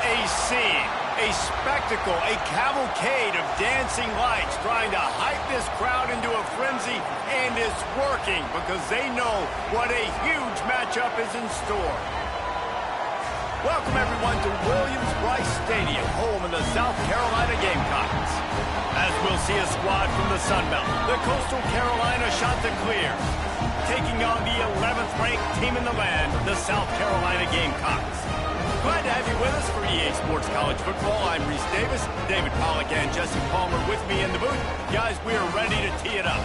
a scene, a spectacle, a cavalcade of dancing lights trying to hype this crowd into a frenzy, and it's working because they know what a huge matchup is in store. Welcome, everyone, to Williams-Brice Stadium, home of the South Carolina Gamecocks. As we'll see a squad from the Sun Belt, the Coastal Carolina Chanticleers, taking on the 11th-ranked team in the land, the South Carolina Gamecocks. Glad to have you with us for EA Sports College Football. I'm Reese Davis, David Pollack, and Jesse Palmer with me in the booth. Guys, we are ready to tee it up.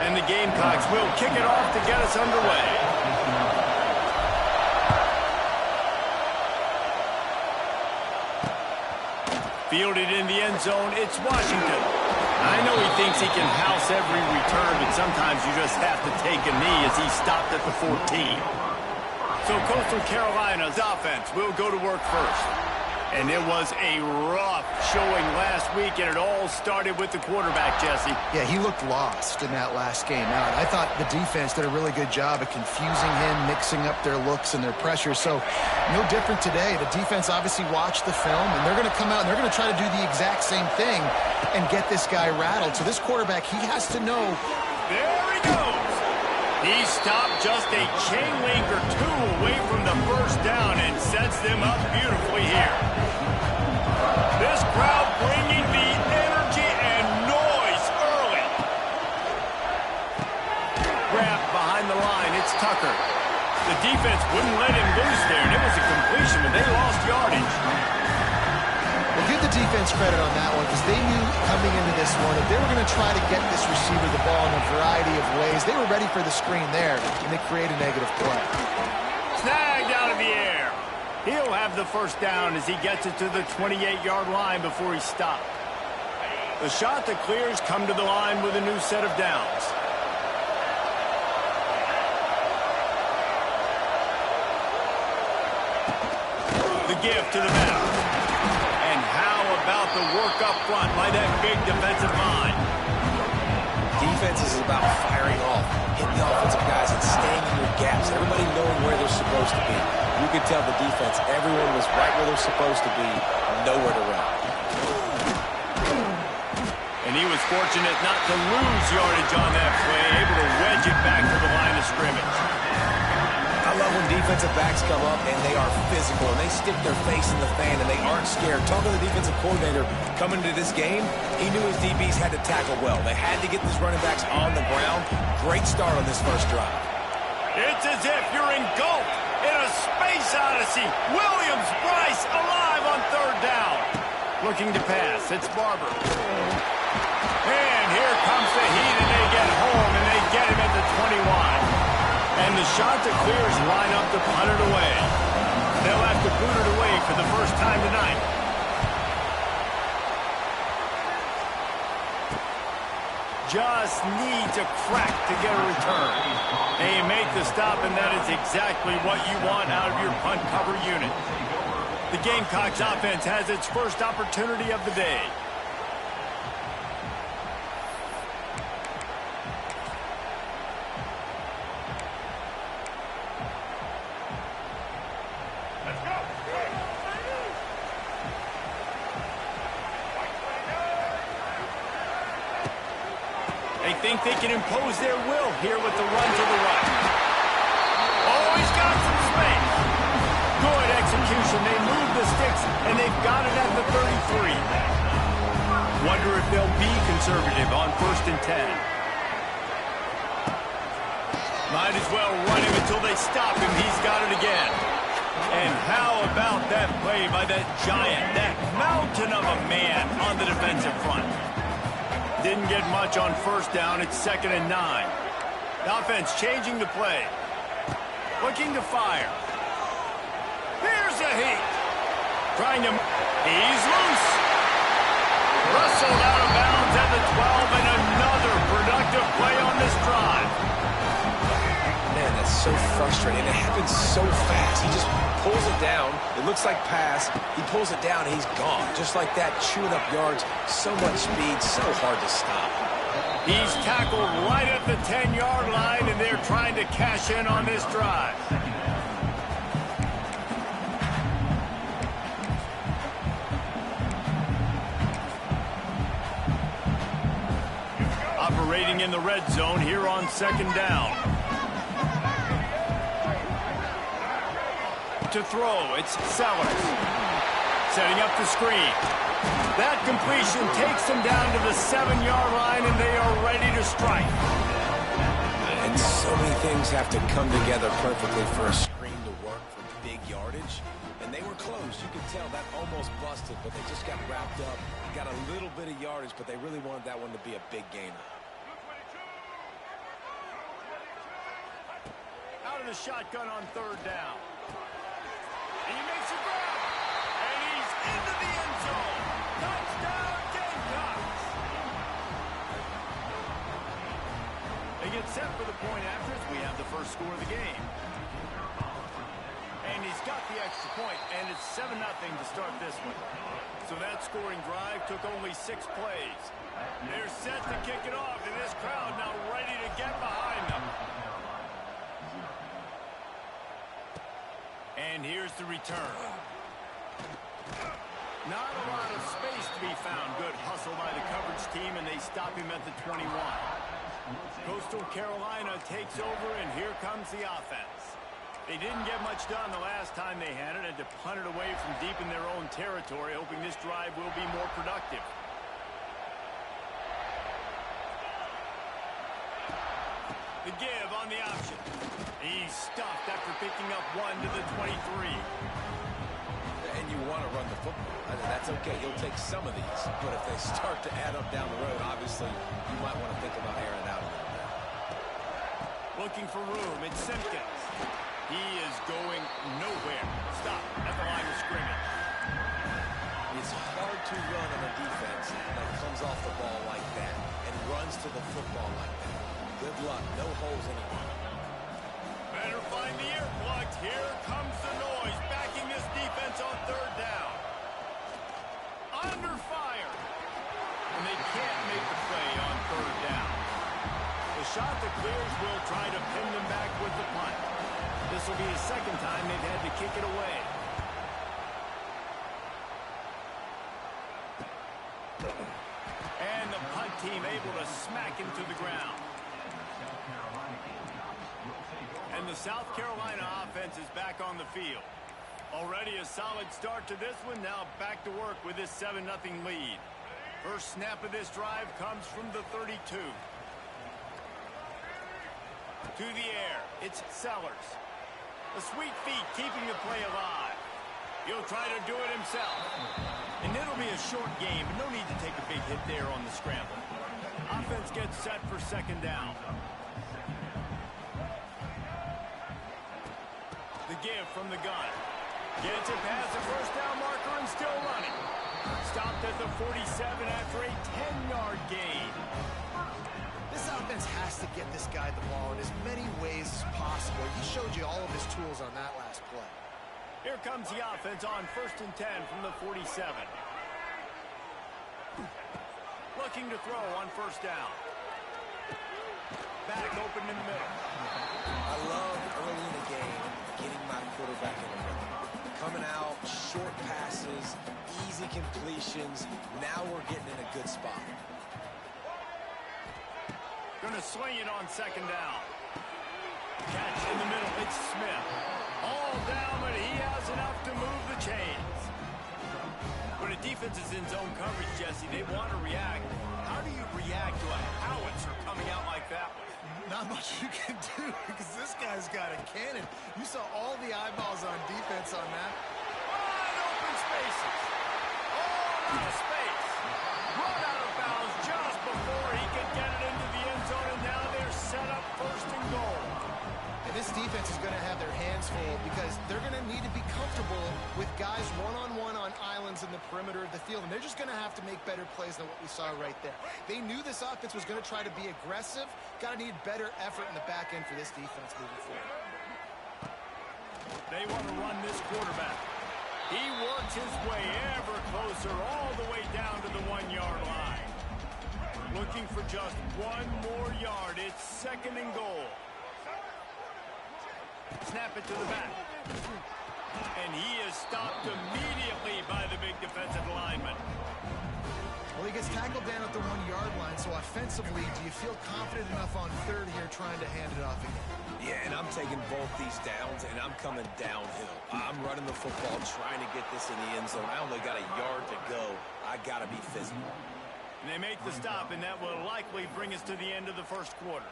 And the Gamecocks will kick it off to get us underway. Fielded in the end zone, it's Washington. I know he thinks he can house every return, but sometimes you just have to take a knee as he stopped at the 14. So Coastal Carolina's offense will go to work first. And it was a rough showing last week, and it all started with the quarterback, Jesse. Yeah, he looked lost in that last game out. I thought the defense did a really good job of confusing him, mixing up their looks and their pressure. So no different today. The defense obviously watched the film, and they're going to come out and they're going to try to do the exact same thing and get this guy rattled. So this quarterback, he has to know. There he goes. He stopped just a chain link or two away from the first down and sets them up beautifully here. This crowd bringing the energy and noise early. Grabbed behind the line, it's Tucker. The defense wouldn't let him loose there, and it was a completion, but they lost yardage. Well, give the defense credit on that one because they knew coming into this one that they were going to try to get this receiver the ball in a variety of ways. They were ready for the screen there, and they create a negative play. Snagged out of the air. He'll have the first down as he gets it to the 28-yard line before he stopped. The Chanticleers come to the line with a new set of downs. The give to the middle. And how about the work up front by that big defensive line? Defense is about firing off, hitting the offensive guys and staying in your gaps. Everybody knowing where they're supposed to be. You could tell the defense, everyone was right where they're supposed to be, nowhere to run. And he was fortunate not to lose yardage on that play, able to wedge it back to the line of scrimmage. I love when defensive backs come up and they are physical and they stick their face in the fan and they aren't scared. Talking to the defensive coordinator coming into this game, he knew his DBs had to tackle well. They had to get these running backs on the ground. Great start on this first drive. It's as if you're engulfed in a space odyssey. Williams-Brice alive on third down. Looking to pass. It's Barber. And here comes the heat, and they get home, and they get him at the 21. And the Chanticleers line up to punt it away. They'll have to boot it away for the first time tonight. Just needs a crack to get a return. They make the stop, and that is exactly what you want out of your punt cover unit. The Gamecocks offense has its first opportunity of the day. They think they can impose their will here with the run to the right. Oh, he's got some space. Good execution. They move the sticks, and they've got it at the 33. Wonder if they'll be conservative on 1st and 10. Might as well run him until they stop him. He's got it again. And how about that play by that giant, that mountain of a man on the defensive front? Didn't get much on first down. It's 2nd and 9. The offense changing the play. Looking to fire. Here's a heat. Trying to... He's loose. Wrestled out of bounds at the 12, and another productive play on this drive. Man, that's so so frustrating. It happens so fast. He just pulls it down. It looks like pass. He pulls it down, and he's gone. Just like that, chewing up yards. So much speed, so hard to stop. He's tackled right at the 10-yard line, and they're trying to cash in on this drive. Operating in the red zone here on second down. To throw, it's Sellers. Setting up the screen. That completion takes them down to the 7-yard line, and they are ready to strike. And so many things have to come together perfectly for a screen to work for big yardage. And they were close. You could tell that almost busted, but they just got wrapped up. Got a little bit of yardage, but they really wanted that one to be a big gainer. Out of the shotgun on third down. And he makes a grab. And he's into the end zone. Touchdown, Gamecocks. They get set for the point after as we have the first score of the game. And he's got the extra point, and it's 7-0 to start this one. So that scoring drive took only 6 plays. They're set to kick it off, and this crowd now ready to get behind them. And here's the return. Not a lot of space to be found. Good hustle by the coverage team, and they stop him at the 21. Coastal Carolina takes over, and here comes the offense. They didn't get much done the last time they had it, and to punt it away from deep in their own territory, hoping this drive will be more productive. The give on the option. He's stuffed after picking up 1 to the 23. And you want to run the football. That's okay. You'll take some of these. But if they start to add up down the road, obviously, you might want to think about airing it out a little bit. Looking for room. It's Simpkins. He is going nowhere. Stop at the line of scrimmage. It's hard to run on a defense that comes off the ball like that and runs to the football like that. Good luck. No holes anywhere. Better find the earplugs. Here comes the noise. Backing this defense on third down. Under fire. And they can't make the play on third down. The shot that clears will try to pin them back with the punt. This will be the second time they've had to kick it away. And the punt team able to smack him to the ground. And the South Carolina offense is back on the field. Already a solid start to this one. Now back to work with this 7-0 lead. First snap of this drive comes from the 32. To the air, it's Sellers. The sweet feet keeping the play alive. He'll try to do it himself. And it'll be a short game, but no need to take a big hit there on the scramble. Offense gets set for second down. The give from the gun. Gets it past the first down marker and still running. Stopped at the 47 after a 10-yard gain. This offense has to get this guy the ball in as many ways as possible. He showed you all of his tools on that last play. Here comes the offense on 1st and 10 from the 47. Looking to throw on first down. Back open in the middle. I love early in the game getting my quarterback in the rhythm. Coming out, short passes, easy completions. Now we're getting in a good spot. Going to swing it on second down. Catch in the middle. It's Smith. All down, but he has enough to move the chains. When a defense is in zone coverage, Jesse, they want to react. How do you react to a howitzer coming out like that one? Not much you can do because this guy's got a cannon. You saw all the eyeballs on defense on that. Wide open spaces. All into space. Run out of bounds just before he could get it into the end zone, and now they're set up first and goal. And this defense is going to have their hands full because they're going to need to be comfortable with guys one-on-one on islands in the perimeter of the field, and they're just going to have to make better plays than what we saw right there. They knew this offense was going to try to be aggressive. Got to need better effort in the back end for this defense moving forward. They want to run this quarterback. He works his way ever closer all the way down to the 1-yard line. Looking for just one more yard. It's 2nd and goal. Snap it to the back. And he is stopped immediately by the big defensive lineman. Well, he gets tackled down at the 1-yard line, so offensively, do you feel confident enough on 3rd here trying to hand it off again? Yeah, and I'm taking both these downs, and I'm coming downhill. I'm running the football, trying to get this in the end zone. I only got a yard to go. I got to be physical. And they make the stop, and that will likely bring us to the end of the 1st quarter.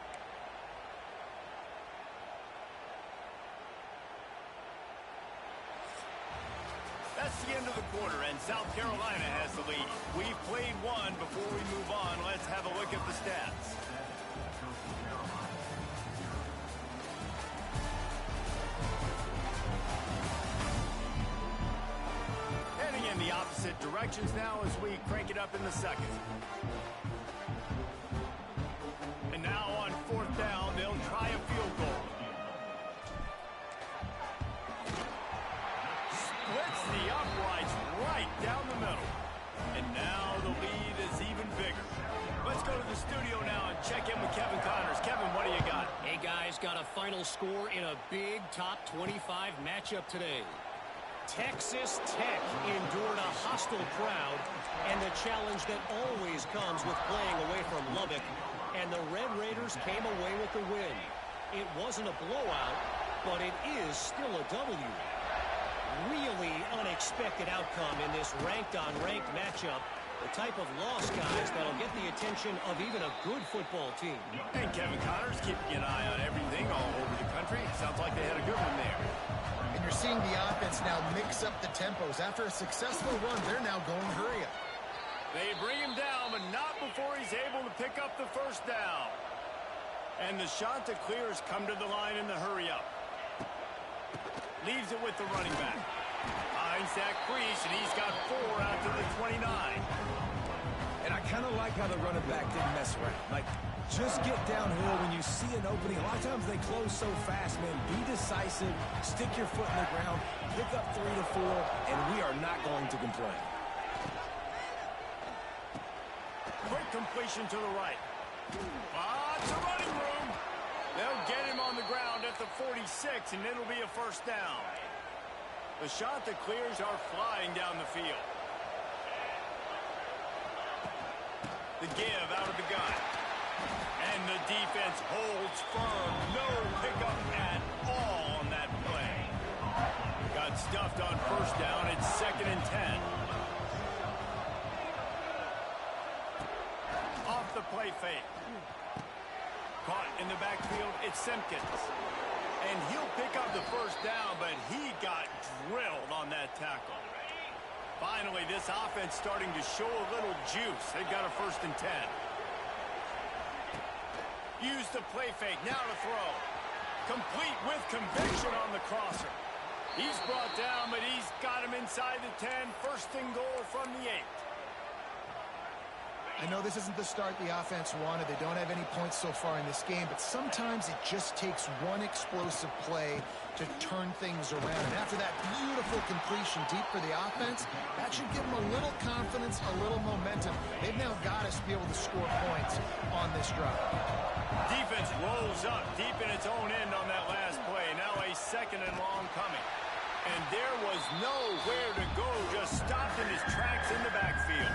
That's the end of the quarter, and South Carolina has the lead. We've played one. Before we move on, let's have a look at the stats. Heading in the opposite directions now as we crank it up in the 2nd. And now on 4th down, they'll try a field goal. Splits the uprights right down the middle. And now the lead is even bigger. Let's go to the studio now and check in with Kevin Connors. Kevin, what do you got? Hey, guys, got a final score in a big top 25 matchup today. Texas Tech endured a hostile crowd and the challenge that always comes with playing away from Lubbock. And the Red Raiders came away with the win. It wasn't a blowout, but it is still a W. Really unexpected outcome in this ranked-on-ranked matchup. The type of loss, guys, that'll get the attention of even a good football team. And Kevin Connors keeping an eye on everything all over the country. Sounds like they had a good one there. And you're seeing the offense now mix up the tempos. After a successful run, they're now going hurry up. They bring him down, but not before he's able to pick up the 1st down. And the Chanticleers come to the line in the hurry up. Leaves it with the running back. Finds that crease, and he's got 4 out to the 29. And I kind of like how the running back didn't mess around. Like, just get downhill when you see an opening. A lot of times they close so fast, man. Be decisive, stick your foot in the ground, pick up 3 to 4, and we are not going to complain. Quick completion to the right. Lots of running room. They'll get him on the ground at the 46, and it'll be a 1st down. The Chanticleers are flying down the field. The give out of the gun. And the defense holds firm. No pickup at all on that play. Got stuffed on 1st down. It's 2nd and 10. Off the play fake. Caught in the backfield, it's Simpkins. And he'll pick up the 1st down, but he got drilled on that tackle. Finally, this offense starting to show a little juice. They've got a 1st and 10. Use the play fake, now to throw. Complete with conviction on the crosser. He's brought down, but he's got him inside the 10. 1st and goal from the 8. I know this isn't the start the offense wanted. They don't have any points so far in this game, but sometimes it just takes one explosive play to turn things around. And after that beautiful completion deep for the offense, that should give them a little confidence, a little momentum. They've now got us to be able to score points on this drive. Defense rolls up deep in its own end on that last play. Now a 2nd and long coming. And there was nowhere to go, just stopped in his tracks in the backfield.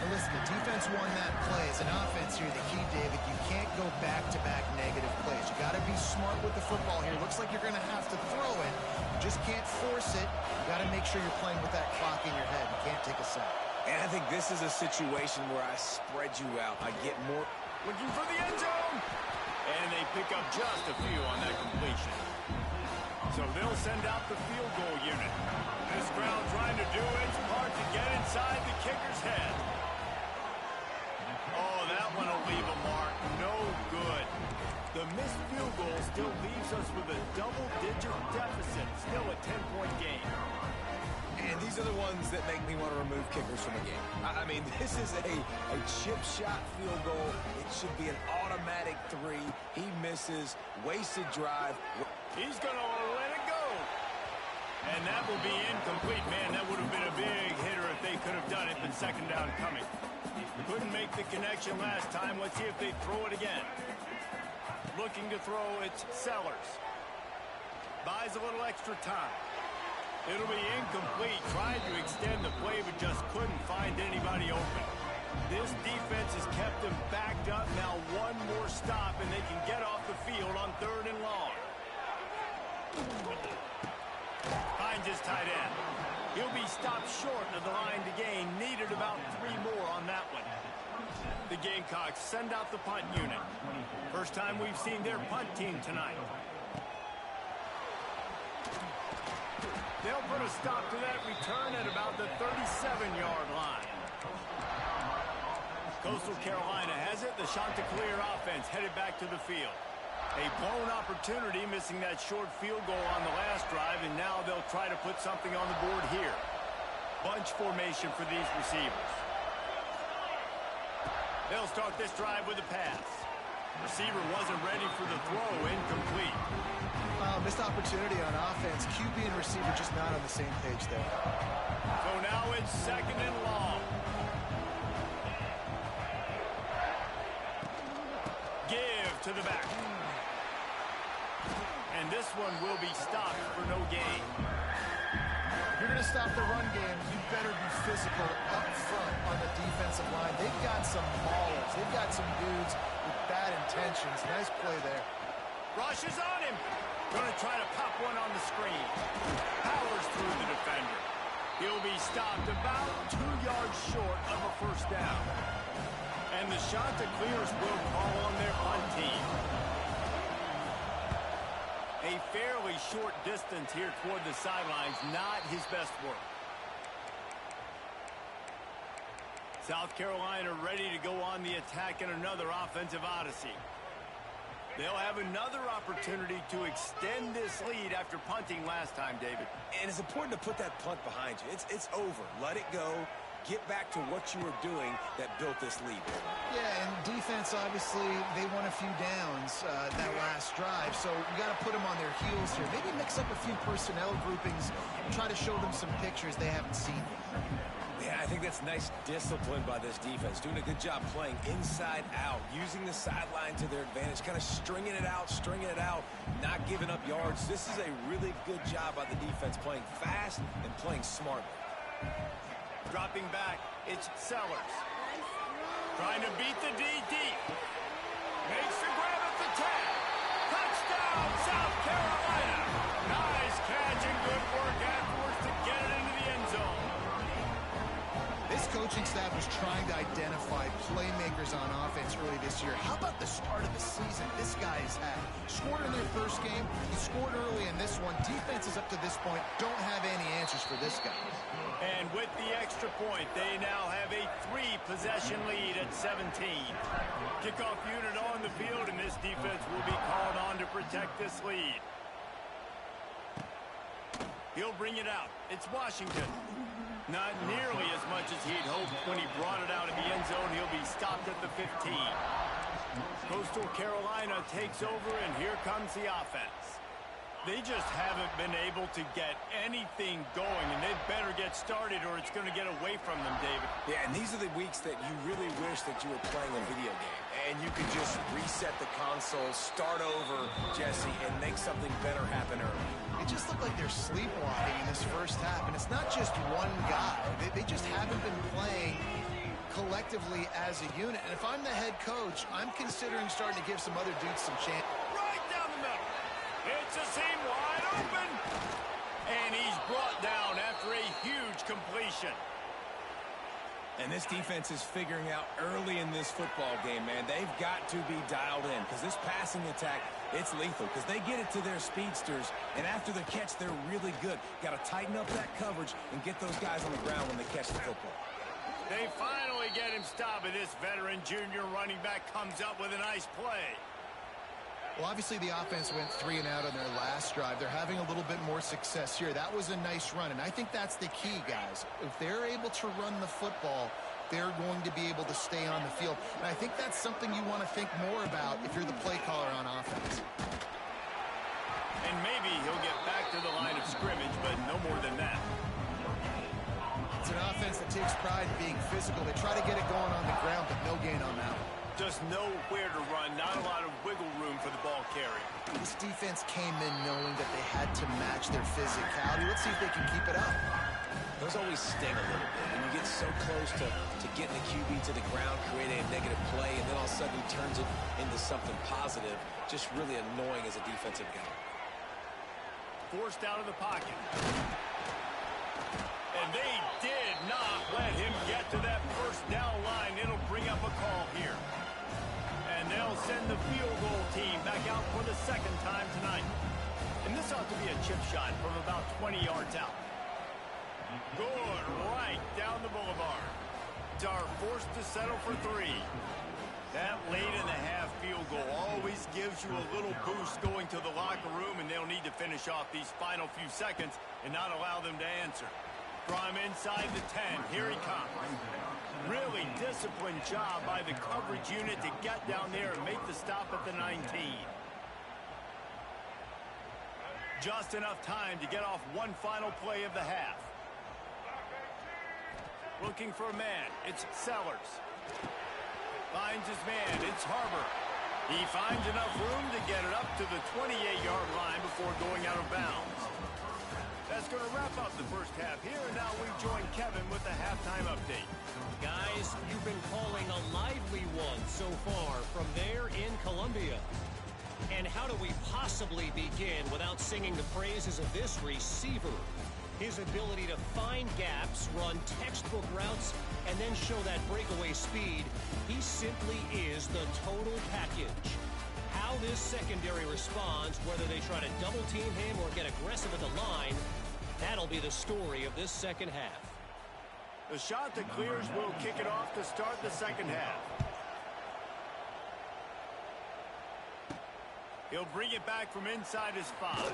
Now listen, the defense won that play. As an offense here, the key, David, you can't go back-to-back negative plays. You got to be smart with the football here. Looks like you're going to have to throw it. You just can't force it. You got to make sure you're playing with that clock in your head. You can't take a sack. And I think this is a situation where I spread you out. I get more. Looking for the end zone. And they pick up just a few on that completion. So they'll send out the field goal unit. This crowd trying to do its part to get inside the kicker's head. Oh, that one will leave a mark. No good. The missed field goal still leaves us with a double-digit deficit. Still a 10-point game. And these are the ones that make me want to remove kickers from the game. I mean, this is a chip shot field goal. It should be an automatic 3. He misses. Wasted drive. He's going to let it go. And that will be incomplete. Man, that would have been a big hitter if they could have done it, but second down coming. Couldn't make the connection last time. Let's see if they throw it again. Looking to throw, it's Sellers. Buys a little extra time. It'll be incomplete. Tried to extend the play, but just couldn't find anybody open. This defense has kept them backed up. Now one more stop, and they can get off the field on 3rd and long. Finds his tight end. He'll be stopped short of the line to gain. Needed about 3 more on that one. The Gamecocks send out the punt unit. First time we've seen their punt team tonight. They'll put a stop to that return at about the 37-yard line. Coastal Carolina has it. The Chanticleer offense headed back to the field. A blown opportunity, missing that short field goal on the last drive, and now they'll try to put something on the board here. Bunch formation for these receivers. They'll start this drive with a pass. Receiver wasn't ready for the throw, incomplete. Missed opportunity on offense. QB and receiver just not on the same page there. So now it's 2nd and long. Give to the back. And this one will be stopped for no gain. If you're going to stop the run game, you better be physical up front on the defensive line. They've got some maulers. They've got some dudes with bad intentions. Nice play there. Rush is on him. Going to try to pop one on the screen. Powers through the defender. He'll be stopped about 2 yards short of a first down. And the Chanticleers will call on their punt team. A fairly short distance here toward the sidelines, not his best work. South Carolina ready to go on the attack in another offensive odyssey. They'll have another opportunity to extend this lead after punting last time, David. And it's important to put that punt behind you. It's over. Let it go. Get back to what you were doing that built this lead. Yeah, and defense, obviously, they won a few downs that last drive, so you got to put them on their heels here. Maybe mix up a few personnel groupings and try to show them some pictures they haven't seen. Yeah, I think that's nice discipline by this defense. Doing a good job playing inside out, using the sideline to their advantage, kind of stringing it out, not giving up yards. This is a really good job by the defense, playing fast and playing smartly. Dropping back, it's Sellers. Trying to beat the D deep. Makes the grab at the 10. Touchdown, South Carolina. Nice catch and good work afterwards to get it into the end zone. This coaching staff was trying to identify playmakers on offense early this year. How about the start of the season this guy's had? Scored in their first game. He scored early in this one. Defenses up to this point don't have any answers for this guy. And with the extra point, they now have a 3-possession lead at 17. Kickoff unit on the field, and this defense will be called on to protect this lead. He'll bring it out. It's Washington. Not nearly as much as he'd hoped when he brought it out of the end zone. He'll be stopped at the 15. Coastal Carolina takes over, and here comes the offense. They just haven't been able to get anything going, and they better get started or it's going to get away from them, David. Yeah, and these are the weeks that you really wish that you were playing a video game. And you could just reset the console, start over, Jesse, and make something better happen early. It just looked like they're sleepwalking in this first half, and it's not just one guy. They just haven't been playing collectively as a unit. And if I'm the head coach, I'm considering starting to give some other dudes some chance. Right down the middle. It's a seam wide open. And he's brought down after a huge completion. And this defense is figuring out early in this football game, man. They've got to be dialed in because this passing attack, it's lethal because they get it to their speedsters, and after the catch, they're really good. Got to tighten up that coverage and get those guys on the ground when they catch the football. They finally get him stopped, and this veteran junior running back comes up with a nice play. Well, obviously the offense went 3 and out on their last drive. They're having a little bit more success here. That was a nice run, and I think that's the key, guys. If they're able to run the football, they're going to be able to stay on the field. And I think that's something you want to think more about if you're the play caller on offense. And maybe he'll get back to the line of scrimmage, but no more than that. It's an offense that takes pride in being physical. They try to get it going on the ground, but no gain on that one. Just nowhere to run, not a lot of wiggle room for the ball carry. This defense came in knowing that they had to match their physicality. Let's see if they can keep it up. Those always sting a little bit. When you get so close to getting the QB to the ground, creating a negative play, and then all of a sudden he turns it into something positive, just really annoying as a defensive guy. Forced out of the pocket. And they did not let him get to that first down line. It'll bring up a call here. And they'll send the field goal team back out for the second time tonight. And this ought to be a chip shot from about 20 yards out. Good, right down the boulevard. Are forced to settle for 3. That late-in-the-half field goal always gives you a little boost going to the locker room, and they'll need to finish off these final few seconds and not allow them to answer. Draw him inside the 10. Here he comes. Really disciplined job by the coverage unit to get down there and make the stop at the 19. Just enough time to get off one final play of the half. Looking for a man. It's Sellers. Finds his man. It's Harbor. He finds enough room to get it up to the 28-yard line before going out of bounds. That's going to wrap up the first half here, and now we join Kevin with the halftime update. Guys, you've been calling a lively one so far from there in Columbia. And how do we possibly begin without singing the praises of this receiver? His ability to find gaps, run textbook routes, and then show that breakaway speed. He simply is the total package. How this secondary responds, whether they try to double-team him or get aggressive at the line, that'll be the story of this second half. The shot that clears will kick it off to start the second half. He'll bring it back from inside his 5.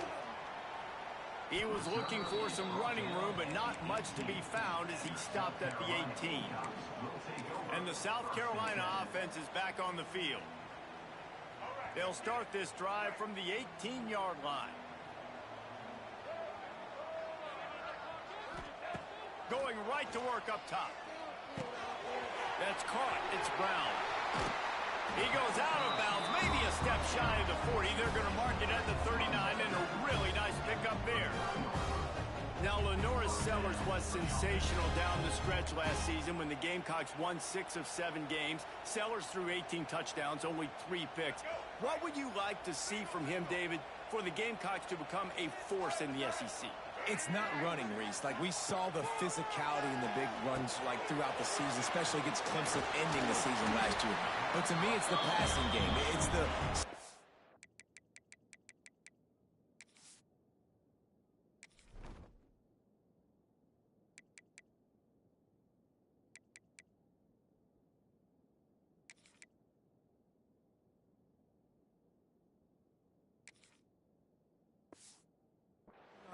He was looking for some running room, but not much to be found as he stopped at the 18. And the South Carolina offense is back on the field. They'll start this drive from the 18-yard line. Going right to work up top. That's caught. It's Brown. He goes out of bounds, maybe a step shy of the 40. They're going to mark it at the 39, and a really nice pickup there. Now, LaNorris Sellers was sensational down the stretch last season when the Gamecocks won 6 of 7 games. Sellers threw 18 touchdowns, only 3 picks. What would you like to see from him, David, for the Gamecocks to become a force in the SEC? It's not running, Reese. Like, we saw the physicality in the big runs, like, throughout the season, especially against Clemson ending the season last year. But to me, it's the passing game. It's the...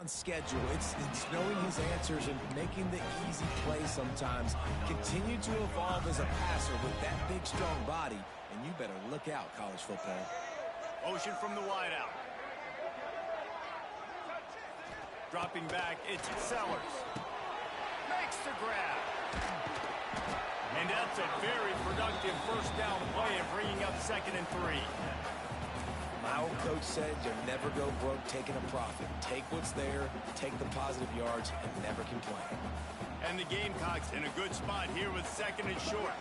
on schedule. It's knowing his answers and making the easy play sometimes. Continue to evolve as a passer with that big, strong body, and you better look out, college football. Motion from the wideout. Dropping back, it's Sellers. Makes the grab. And that's a very productive first down play and bringing up 2nd and 3. My old coach said you'll never go broke taking a profit. Take what's there, take the positive yards, and never complain. And the Gamecocks in a good spot here with 2nd and short.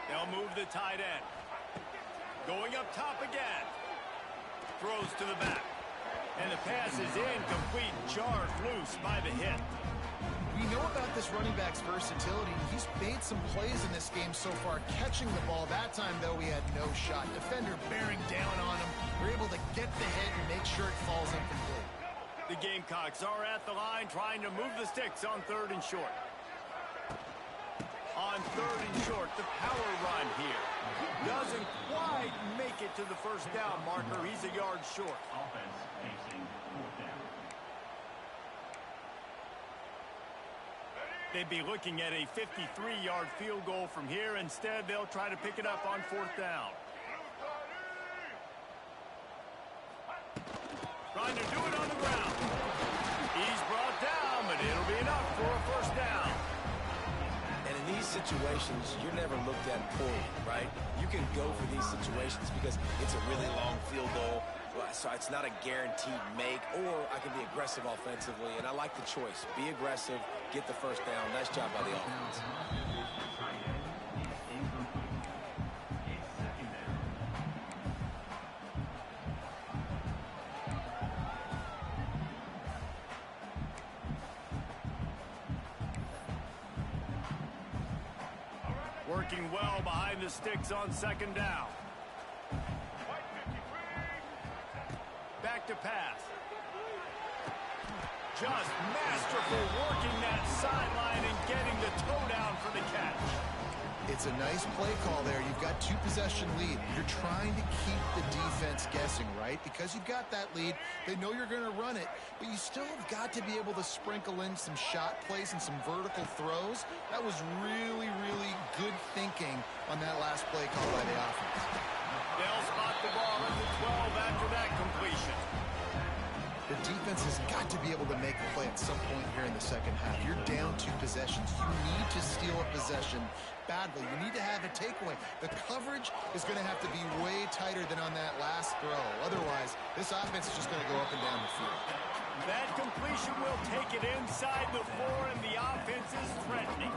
They'll move the tight end. Going up top again. Throws to the back. And the pass is incomplete, jarred loose by the hit. We know about this running back's versatility. He's made some plays in this game so far, catching the ball. That time, though, he had no shot. Defender bearing down on him. We're able to get the hit and make sure it falls incomplete. The Gamecocks are at the line trying to move the sticks on 3rd and short. On 3rd and short, the power run here. Doesn't quite make it to the first down marker. He's a yard short. They'd be looking at a 53-yard field goal from here. Instead, they'll try to pick it up on 4th down. Trying to do it on the ground. He's brought down, but it'll be enough for a first down. And in these situations, you're never looked at poorly, right? You can go for these situations because it's a really long field goal, so it's not a guaranteed make, or I can be aggressive offensively, and I like the choice. Be aggressive, get the first down. Nice job by the offense. Working well behind the sticks on second down. Back to pass. Just masterful working that sideline and getting the toe down for the catch. It's a nice play call there. You've got 2-possession lead. You're trying to keep the defense guessing, right? Because you've got that lead, they know you're going to run it, but you still have got to be able to sprinkle in some shot plays and some vertical throws. That was really, really good thinking on that last play call by the offense. They'll spot the ball at the 12 after that completion. The defense has got to be able to make a play at some point here in the second half. You're down 2 possessions. You need to steal a possession badly. You need to have a takeaway. The coverage is going to have to be way tighter than on that last throw. Otherwise, this offense is just going to go up and down the field. That completion will take it inside the 4, and the offense is threatening.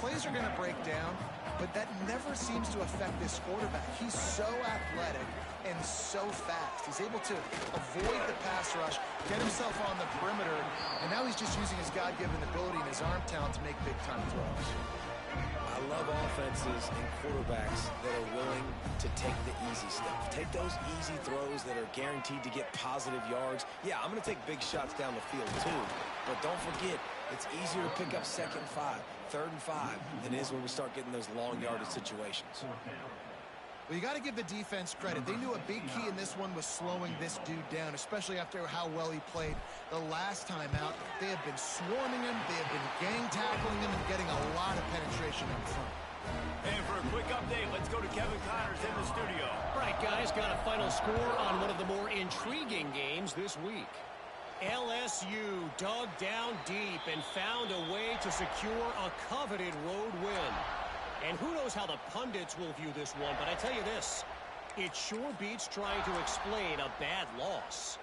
Plays are going to break down, but that never seems to affect this quarterback. He's so athletic and so fast. He's able to avoid the pass rush, get himself on the perimeter, and now he's just using his God-given ability and his arm talent to make big-time throws. I love offenses and quarterbacks that are willing to take the easy stuff. Take those easy throws that are guaranteed to get positive yards. Yeah, I'm going to take big shots down the field too, but don't forget, it's easier to pick up 2nd and 5, 3rd and 5 than it is when we start getting those long yardage situations. Well, you got to give the defense credit. They knew a big key in this one was slowing this dude down, especially after how well he played the last time out. They have been swarming him, they have been gang tackling him, and getting a lot of penetration up front. And for a quick update, let's go to Kevin Connors in the studio. All right, guys, got a final score on one of the more intriguing games this week. LSU dug down deep and found a way to secure a coveted road win. And who knows how the pundits will view this one, but I tell you this, it sure beats trying to explain a bad loss.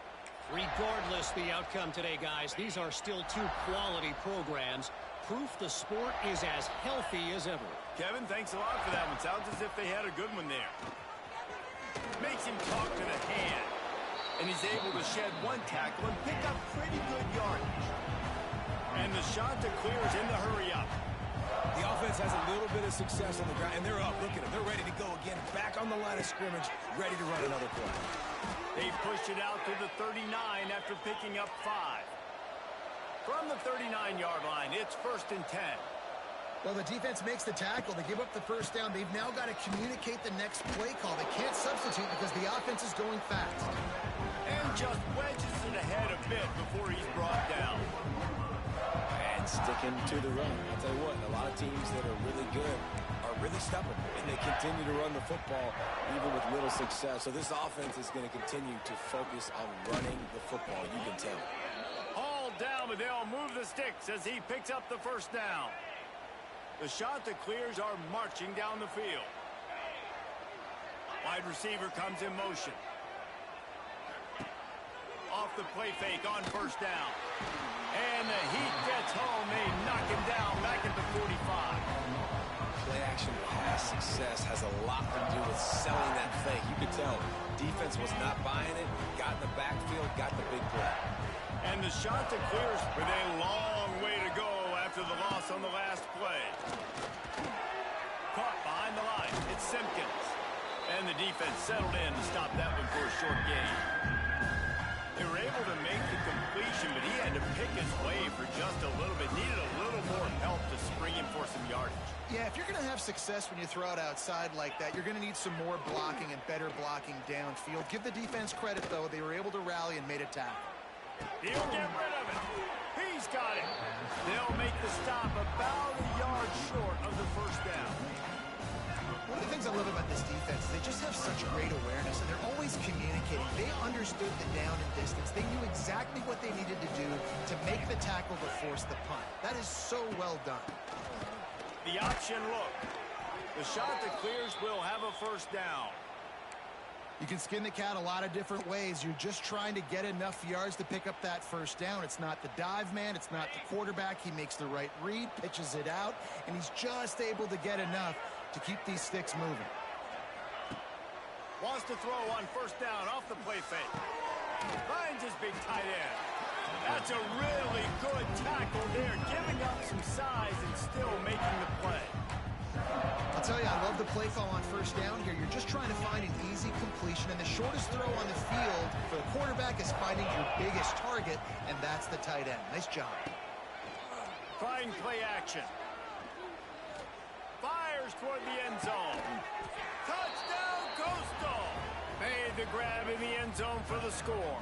Regardless the outcome today, guys, these are still 2 quality programs. Proof the sport is as healthy as ever. Kevin, thanks a lot for that one. Sounds as if they had a good one there. Makes him talk to the hand. And he's able to shed 1 tackle and pick up pretty good yardage. And the shot to clear is in the hurry-up. The offense has a little bit of success on the ground, and they're up. Look at them. They're ready to go again. Back on the line of scrimmage, ready to run another play. They push it out to the 39 after picking up 5. From the 39-yard line, it's 1st and 10. Well, the defense makes the tackle. They give up the first down. They've now got to communicate the next play call. They can't substitute because the offense is going fast. And just wedges it ahead a bit before he's brought down. And sticking to the run. I'll tell you what, a lot of teams that are really good are really stubborn, and they continue to run the football even with little success. So this offense is going to continue to focus on running the football, you can tell. All down, but they'll move the sticks as he picks up the first down. The shot that clears are marching down the field. Wide receiver comes in motion. Off the play fake on first down. And the heat gets home. They knock him down back at the 45. Play action pass success has a lot to do with selling that fake. You could tell defense was not buying it, got in the backfield, got the big play. And the shot that clears with a long way to go after the loss on the last play. Caught behind the line. It's Simpkins. And the defense settled in to stop that one for a short gain. They were able to make the completion, but he had to pick his way for just a little bit. Needed a little more help to spring him for some yardage. Yeah, if you're going to have success when you throw it outside like that, you're going to need some more blocking and better blocking downfield. Give the defense credit, though. They were able to rally and made a tackle. He'll get rid of it. He's got it. They'll make the stop about a yard short of the first down. One of the things I love about this defense, they just have such great awareness, and they're always communicating. They understand understood the down and distance. They knew exactly what they needed to do to make the tackle to force the punt. That is so well done. The option look. The shot that clears will have a first down. You can skin the cat a lot of different ways. You're just trying to get enough yards to pick up that first down. It's not the dive man. It's not the quarterback. He makes the right read, pitches it out, and he's just able to get enough to keep these sticks moving. Wants to throw on first down off the play fake. Finds his big tight end. That's a really good tackle there, giving up some size and still making the play. I'll tell you, I love the play call on first down here. You're just trying to find an easy completion, and the shortest throw on the field for the quarterback is finding your biggest target, and that's the tight end. Nice job. Trying play action. Fires toward the end zone. Touchdown, Coastal! Made the grab in the end zone for the score.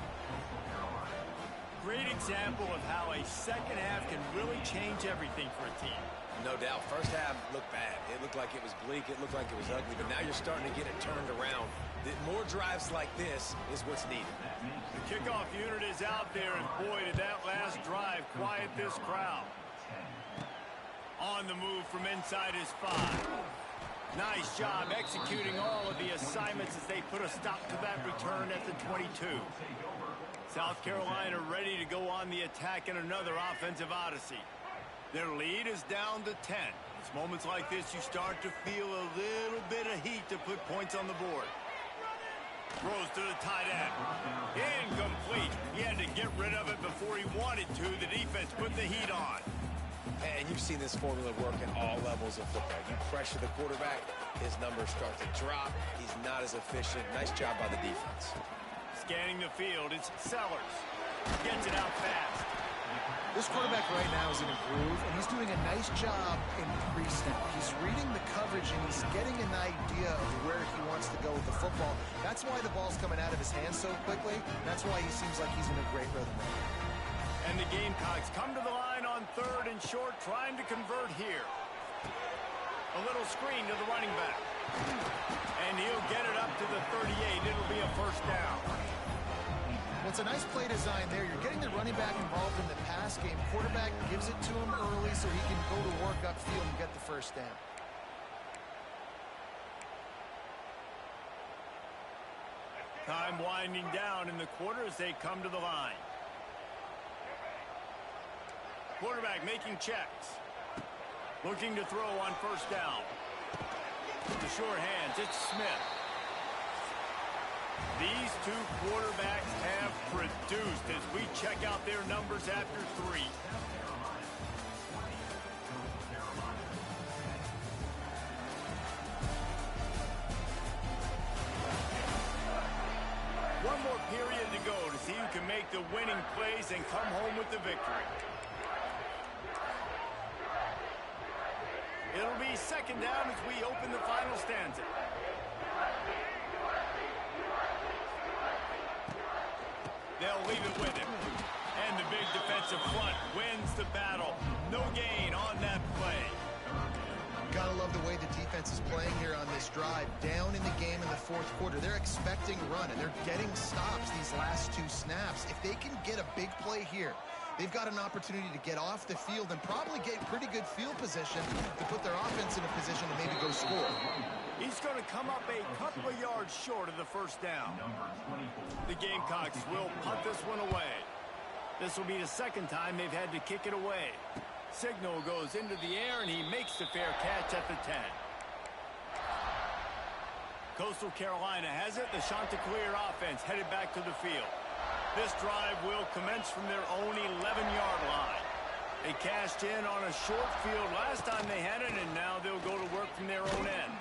Great example of how a second half can really change everything for a team. No doubt. First half looked bad. It looked like it was bleak. It looked like it was ugly. But now you're starting to get it turned around. More drives like this is what's needed. The kickoff unit is out there, and boy, did that last drive quiet this crowd. On the move from inside his 5. Nice job executing all of the assignments as they put a stop to that return at the 22. South Carolina ready to go on the attack in another offensive odyssey. Their lead is down to 10. It's moments like this you start to feel a little bit of heat to put points on the board. Throws to the tight end. Incomplete. He had to get rid of it before he wanted to. The defense put the heat on. And you've seen this formula work at all levels of football. You pressure the quarterback, his numbers start to drop. He's not as efficient. Nice job by the defense. Scanning the field, it's Sellers. Gets it out fast. This quarterback right now is in a groove, and he's doing a nice job in pre-snap. He's reading the coverage, and he's getting an idea of where he wants to go with the football. That's why the ball's coming out of his hands so quickly. That's why he seems like he's in a great rhythm. And the Gamecocks come to the line on 3rd and short, trying to convert here. A little screen to the running back. And he'll get it up to the 38. It'll be a first down. Well, it's a nice play design there. You're getting the running back involved in the pass game. Quarterback gives it to him early so he can go to work upfield and get the first down. Time winding down in the quarter as they come to the line. Quarterback making checks. Looking to throw on first down. The short hands, it's Smith. These two quarterbacks have produced as we check out their numbers after 3. One more period to go to see who can make the winning plays and come home with the victory. It'll be second down as we open the final stanza. They'll leave it with him. And the big defensive front wins the battle. No gain on that play. Gotta love the way the defense is playing here on this drive. Down in the game in the 4th quarter. They're expecting run, and they're getting stops these last 2 snaps. If they can get a big play here, they've got an opportunity to get off the field and probably get pretty good field position to put their offense in a position to maybe go score. He's going to come up a couple of yards short of the first down. The Gamecocks will punt this one away. This will be the second time they've had to kick it away. Signal goes into the air, and he makes the fair catch at the 10. Coastal Carolina has it. The Chanticleer offense headed back to the field. This drive will commence from their own 11-yard line. They cashed in on a short field last time they had it, and now they'll go to work from their own end.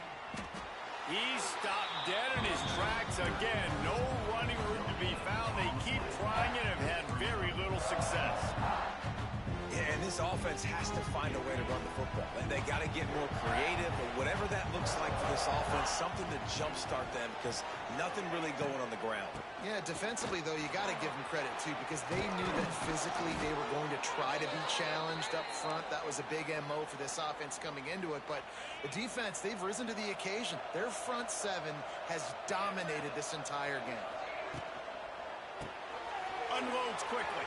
He's stopped dead in his tracks again. No running room to be found. They keep trying it and have had very little success. Yeah, and this offense has to find a way to run the football. They got to get more creative, or whatever that looks like for this offense, something to jumpstart them, because nothing really going on the ground. Yeah, defensively, though, you got to give them credit, too, because they knew that physically they were going to try to be challenged up front. That was a big MO for this offense coming into it. But the defense, they've risen to the occasion. Their front 7 has dominated this entire game. unloads quickly.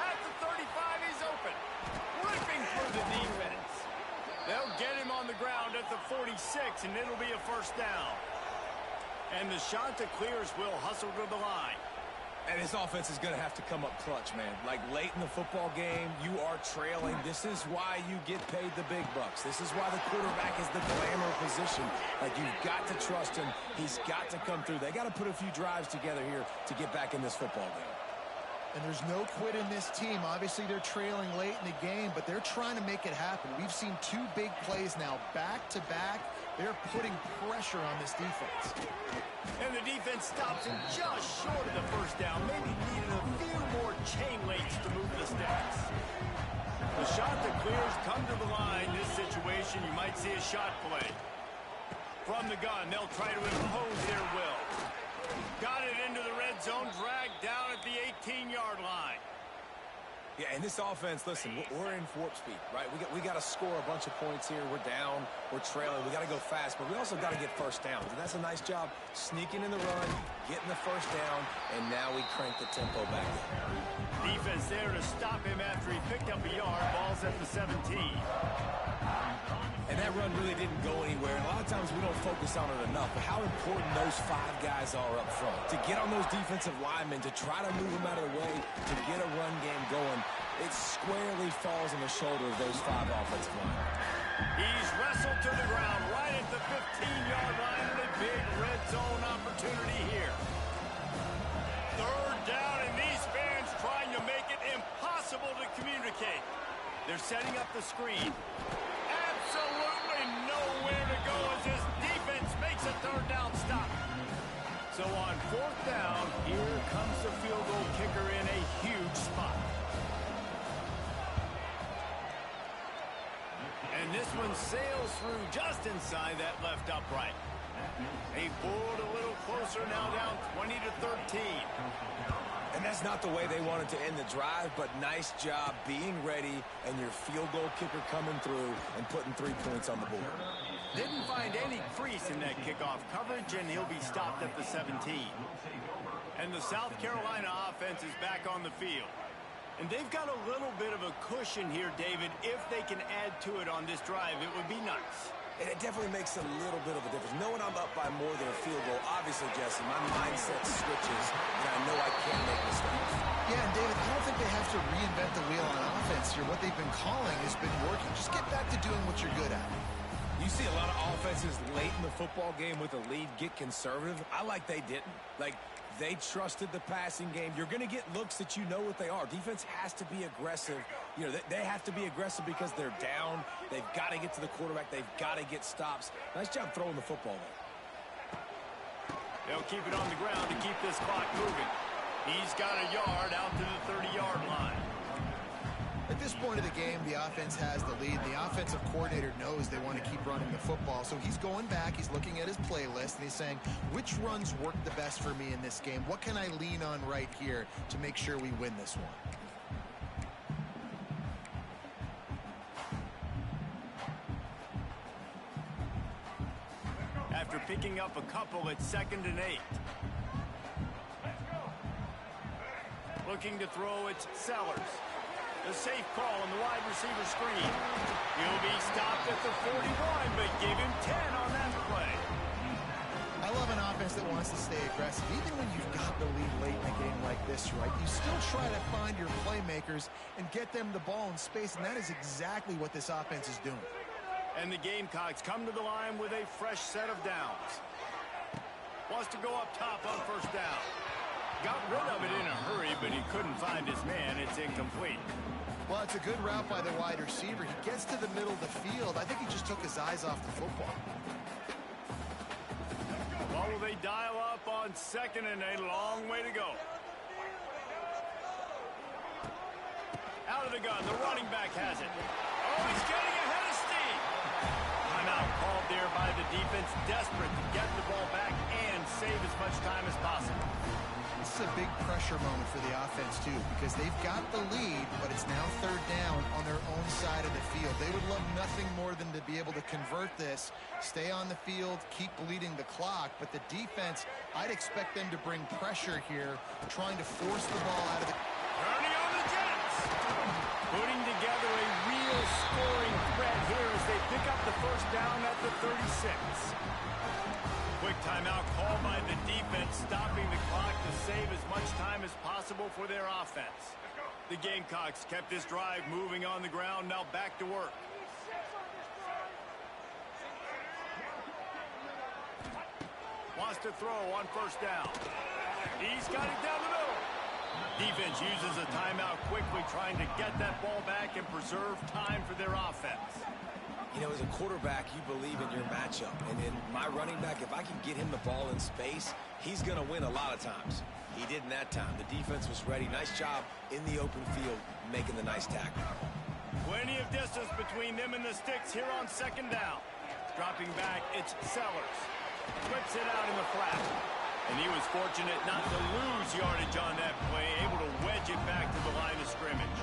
At the 35, he's open. Ripping through the defense. They'll get him on the ground at the 46, and it'll be a first down. And the Chanticleers will hustle to the line. And this offense is going to have to come up clutch, man. Like late in the football game, you are trailing. This is why you get paid the big bucks. This is why the quarterback is the glamour position. Like, you've got to trust him. He's got to come through. They got to put a few drives together here to get back in this football game. And there's no quit in this team. Obviously, they're trailing late in the game, but they're trying to make it happen. We've seen two big plays now, back-to-back. They're putting pressure on this defense. And the defense stops him just short of the first down. Maybe needed a few more chain links to move the sticks. The Chanticleers come to the line. This situation, you might see a shot play. From the gun, they'll try to impose their will. Got it into the red zone, dragged down at the 18-yard line. Yeah, and this offense, listen, we're in warp speed, right? We got to score a bunch of points here. We're down, we're trailing, we got to go fast, but we also got to get first downs. And that's a nice job sneaking in the run, getting the first down, and now we crank the tempo back up. Defense there to stop him after he picked up a yard. Ball's at the 17. And that run really didn't go anywhere. And a lot of times we don't focus on it enough, but how important those five guys are up front. To get on those defensive linemen, to try to move them out of the way, to get a run game going, it squarely falls on the shoulder of those five offensive linemen. He's wrestled to the ground right at the 15-yard line, and a big red zone opportunity here. Third down, and these fans trying to make it impossible to communicate. They're setting up the screen. Absolutely nowhere to go as this defense makes a third down stop. So on fourth down, here comes the field goal kicker in a huge spot. And this one sails through just inside that left upright. They pulled a little closer, now down 20-13. And that's not the way they wanted to end the drive, but nice job being ready and your field goal kicker coming through and putting 3 points on the board. Didn't find any crease in that kickoff coverage, and he'll be stopped at the 17. And the South Carolina offense is back on the field. And they've got a little bit of a cushion here, David. If they can add to it on this drive, it would be nice. And it definitely makes a little bit of a difference. Knowing I'm up by more than a field goal, obviously, Jesse, my mindset switches, and I know I can't make mistakes. Yeah, and David, I don't think they have to reinvent the wheel on offense here. What they've been calling has been working. Just get back to doing what you're good at. You see a lot of offenses late in the football game with a lead get conservative. I like they didn't. Like, they trusted the passing game. You're going to get looks that you know what they are. Defense has to be aggressive. You know, they have to be aggressive because they're down. They've got to get to the quarterback. They've got to get stops. Nice job throwing the football there. They'll keep it on the ground to keep this clock moving. He's got a yard out to the 30-yard line. At this point of the game, the offense has the lead. The offensive coordinator knows they want to keep running the football, so he's going back, he's looking at his playlist, and he's saying, which runs work the best for me in this game? What can I lean on right here to make sure we win this one? After picking up a couple at 2nd and 8. Looking to throw, it's Sellers. The safe call on the wide receiver screen. He'll be stopped at the 41, but give him 10 on that play. I love an offense that wants to stay aggressive. Even when you've got the lead late in a game like this, right, you still try to find your playmakers and get them the ball in space, and that is exactly what this offense is doing. And the Gamecocks come to the line with a fresh set of downs. Wants to go up top on first down. Got rid of it in a hurry, but he couldn't find his man. It's incomplete. Well, it's a good route by the wide receiver. He gets to the middle of the field. I think he just took his eyes off the football. Well, will they dial up on 2nd and 8? Long way to go. Out of the gun, the running back has it. Oh, he's getting ahead of steam. Timeout called there by the defense desperate to get the ball back and save as much time as possible. This is a big pressure moment for the offense, too, because they've got the lead, but it's now third down on their own side of the field. They would love nothing more than to be able to convert this, stay on the field, keep bleeding the clock. But the defense, I'd expect them to bring pressure here, trying to force the ball out of the... Turning on the Jets! Putting together a real scoring threat here as they pick up the first down at the 36. Quick timeout called by the defense, stopping the clock to save as much time as possible for their offense. The Gamecocks kept this drive moving on the ground, now back to work. Wants to throw on first down. He's got it down the middle. Defense uses a timeout quickly, trying to get that ball back and preserve time for their offense. You know, as a quarterback, you believe in your matchup. And in my running back, if I can get him the ball in space, he's going to win a lot of times. He did in that time. The defense was ready. Nice job in the open field, making the nice tackle. Plenty of distance between them and the sticks here on second down. Dropping back, it's Sellers. Flips it out in the flat. And he was fortunate not to lose yardage on that play, able to wedge it back to the line of scrimmage.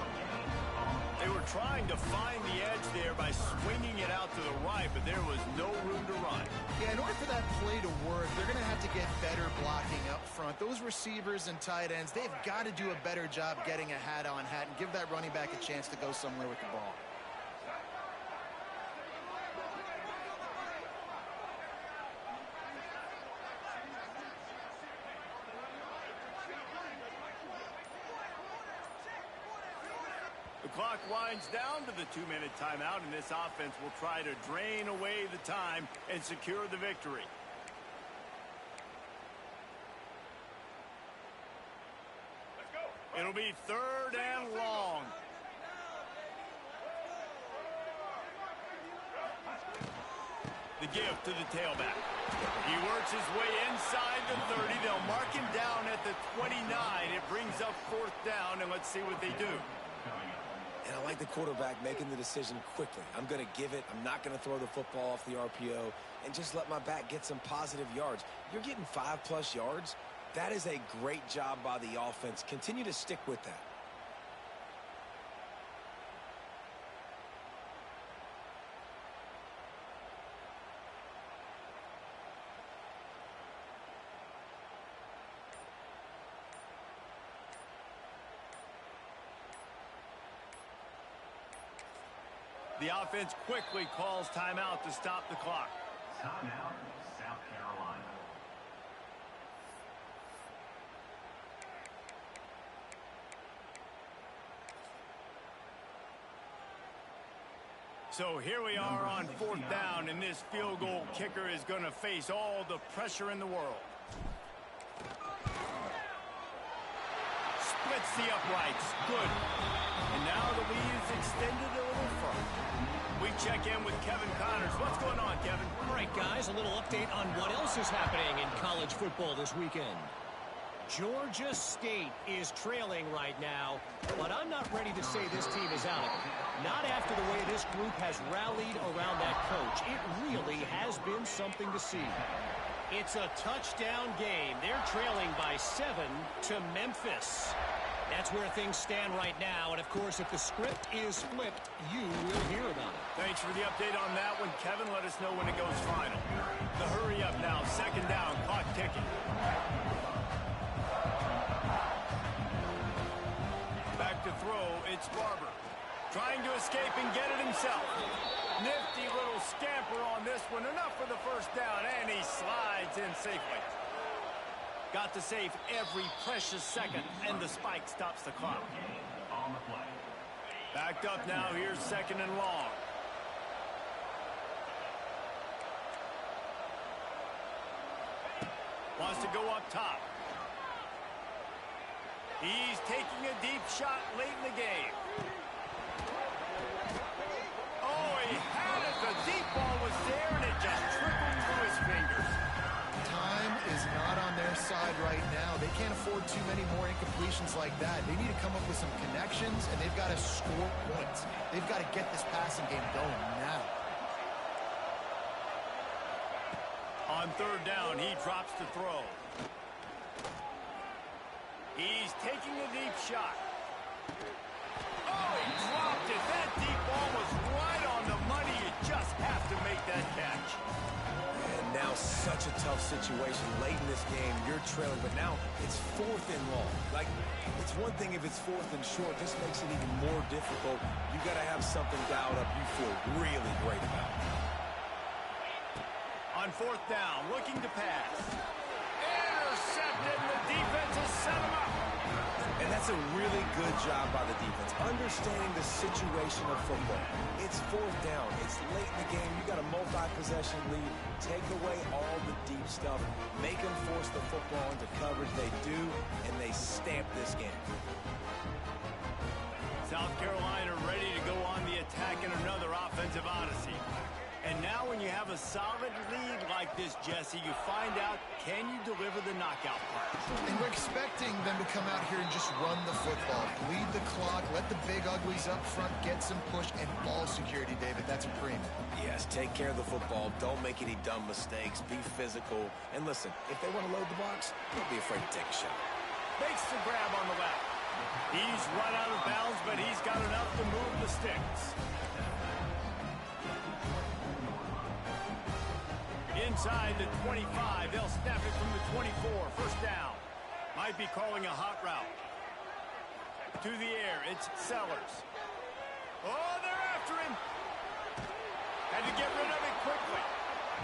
They were trying to find the edge there by swinging it out to the right, but there was no room to run. Yeah, in order for that play to work, they're going to have to get better blocking up front. Those receivers and tight ends, they've got to do a better job getting a hat-on hat and give that running back a chance to go somewhere with the ball. The clock winds down to the 2-minute timeout, and this offense will try to drain away the time and secure the victory. Let's go. It'll be third and long. The give to the tailback. He works his way inside the 30. They'll mark him down at the 29. It brings up fourth down, and let's see what they do. And I like the quarterback making the decision quickly. I'm going to give it. I'm not going to throw the football off the RPO and just let my back get some positive yards. You're getting 5+ yards. That is a great job by the offense. Continue to stick with that. The offense quickly calls timeout to stop the clock. Timeout, South Carolina. So here we are on fourth down, and this field goal kicker is going to face all the pressure in the world. Splits the uprights. Good. And now the lead is extended a little further. We check in with Kevin Connors. What's going on, Kevin? All right, guys, a little update on what else is happening in college football this weekend. Georgia State is trailing right now, but I'm not ready to say this team is out of it. Not after the way this group has rallied around that coach. It really has been something to see. It's a touchdown game. They're trailing by 7 to Memphis. That's where things stand right now, and of course, if the script is flipped, you will hear about it. Thanks for the update on that one, Kevin. Let us know when it goes final. The hurry up now, second down, clock ticking. Back to throw, it's Barber. Trying to escape and get it himself. Nifty little scamper on this one, enough for the first down, and he slides in safely. Got to save every precious second, and the spike stops the clock. On the play. Backed up now, here's second and long. Wants to go up top. He's taking a deep shot late in the game. Oh, he had it. The deep ball was there, and it just trickled through his fingers. Time is not on their side right now. They can't afford too many more incompletions like that. They need to come up with some connections, and they've got to score points. They've got to get this passing game going now. On third down, he drops to throw. He's taking a deep shot. Oh, he dropped it. That deep ball was right on the money. You just have to make that catch. And now such a tough situation late in this game. You're trailing, but now it's 4th and long. Like, it's one thing if it's 4th and short. This makes it even more difficult. You got to have something dialed up you feel really great about. On 4th down, looking to pass. Intercepted, and the defense has set him up. And that's a really good job by the defense, understanding the situation of football. It's 4th down. It's late in the game. You got a multi-possession lead. Take away all the deep stuff. Make them force the football into coverage. They do, and they stamp this game. South Carolina ready to go on the attack in another offensive odyssey. And now when you have a solid lead like this, Jesse, you find out, can you deliver the knockout pass? And we're expecting them to come out here and just run the football, bleed the clock, let the big uglies up front get some push, and ball security, David. That's a premium. Yes, take care of the football. Don't make any dumb mistakes. Be physical. And listen, if they want to load the box, don't be afraid to take a shot. Makes the grab on the left. He's run out of bounds, but he's got enough to move the sticks. Inside the 25, they'll snap it from the 24. First down. Might be calling a hot route. To the air, it's Sellers. Oh, they're after him. Had to get rid of it quickly.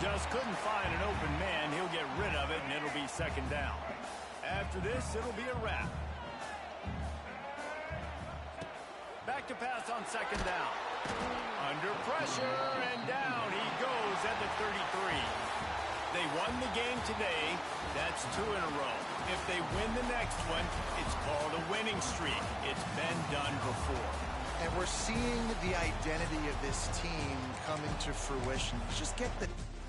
Just couldn't find an open man. He'll get rid of it, and it'll be 2nd down. After this, it'll be a wrap. Back to pass on 2nd down. Under pressure, and down he goes at the 33. They won the game today. That's 2 in a row. If they win the next one, it's called a winning streak. It's been done before. And we're seeing the identity of this team coming to fruition. Just get the